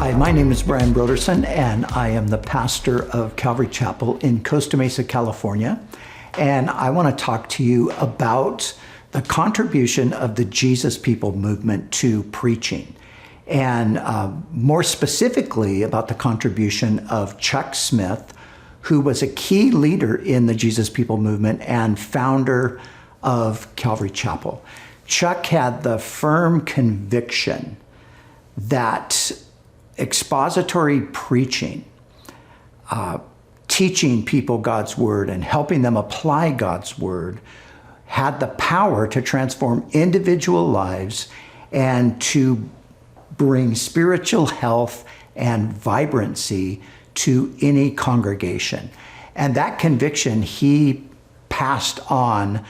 Hi, my name is Brian Brodersen, and I am the pastor of Calvary Chapel in Costa Mesa, California. And I want to talk to you about the contribution of the Jesus People movement to preaching, and more specifically about the contribution of Chuck Smith, who was a key leader in the Jesus People movement and founder of Calvary Chapel. Chuck had the firm conviction that expository preaching, teaching people God's word and helping them apply God's word, had the power to transform individual lives and to bring spiritual health and vibrancy to any congregation. And that conviction he passed on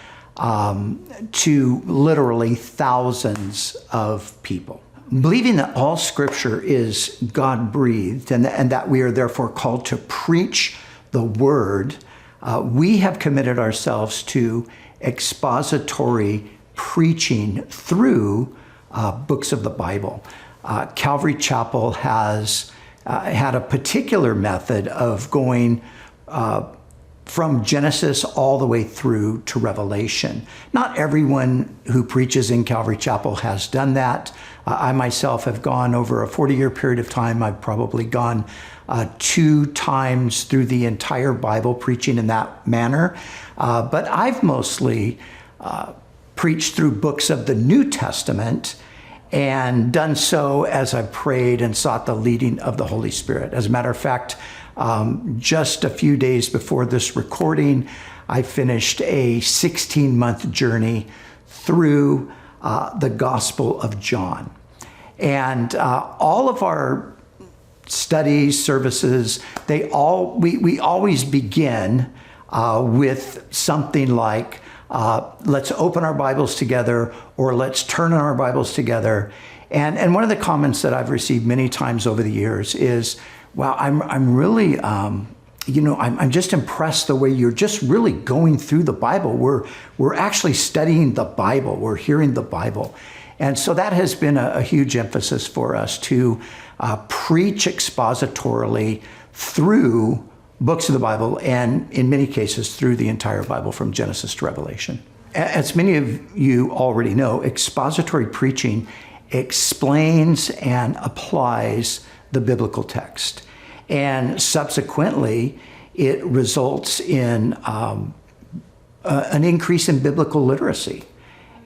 to literally thousands of people. Believing that all Scripture is God-breathed and that we are therefore called to preach the Word, we have committed ourselves to expository preaching through books of the Bible. Calvary Chapel has had a particular method of going from Genesis all the way through to Revelation. Not everyone who preaches in Calvary Chapel has done that. I myself have gone over a 40-year period of time. I've probably gone 2 times through the entire Bible preaching in that manner. But I've mostly preached through books of the New Testament and done so as I prayed and sought the leading of the Holy Spirit. As a matter of fact, just a few days before this recording, I finished a 16-month journey through the Gospel of John. And all of our studies, services, we always begin with something like, let's open our Bibles together, or let's turn our Bibles together. And one of the comments that I've received many times over the years is, wow, I'm really, I'm just impressed the way you're just really going through the Bible. We're actually studying the Bible. We're hearing the Bible. And so that has been a huge emphasis for us to preach expositorily through books of the Bible, and in many cases through the entire Bible from Genesis to Revelation. As many of you already know, expository preaching explains and applies the biblical text. And subsequently, it results in an increase in biblical literacy.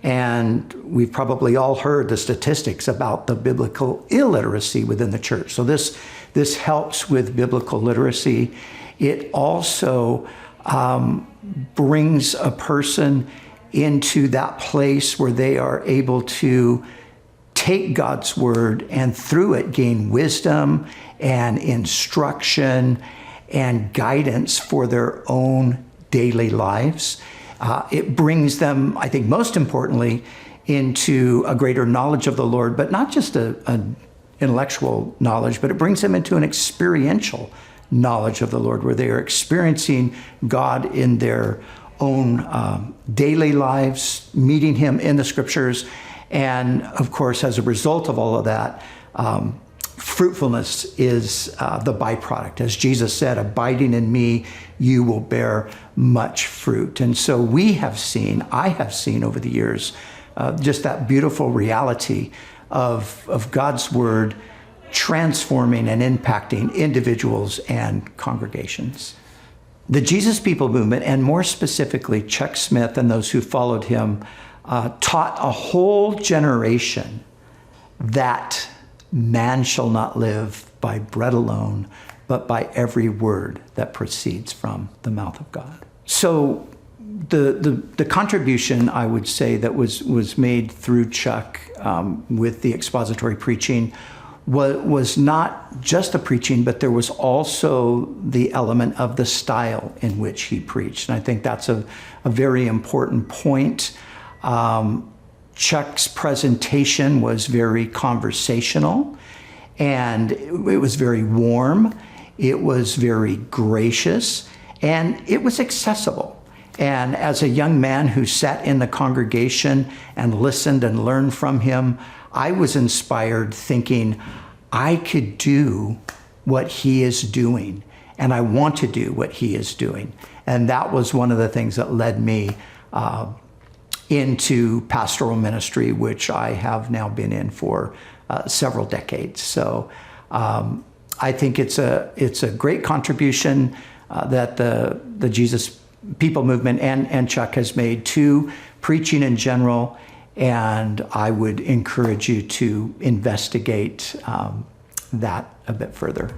And we've probably all heard the statistics about the biblical illiteracy within the church. So this helps with biblical literacy. It also brings a person into that place where they are able to take God's word and through it gain wisdom and instruction and guidance for their own daily lives. It brings them, I think most importantly, into a greater knowledge of the Lord, but not just an intellectual knowledge, but it brings them into an experiential knowledge of the Lord, where they are experiencing God in their own daily lives, meeting Him in the Scriptures. And of course, as a result of all of that, fruitfulness is the byproduct. As Jesus said, abiding in me, you will bear much fruit. And so I have seen over the years, just that beautiful reality of God's word transforming and impacting individuals and congregations. The Jesus People movement, and more specifically Chuck Smith and those who followed him, taught a whole generation that man shall not live by bread alone, but by every word that proceeds from the mouth of God. So the contribution, I would say, that was made through Chuck with the expository preaching was not just the preaching, but there was also the element of the style in which he preached. And I think that's a very important point. Chuck's presentation was very conversational, and it was very warm, it was very gracious, and it was accessible. And as a young man who sat in the congregation and listened and learned from him, I was inspired thinking, I could do what he is doing, and I want to do what he is doing. And that was one of the things that led me into pastoral ministry, which I have now been in for several decades. So I think it's a great contribution that the Jesus People movement and Chuck has made to preaching in general, and I would encourage you to investigate that a bit further.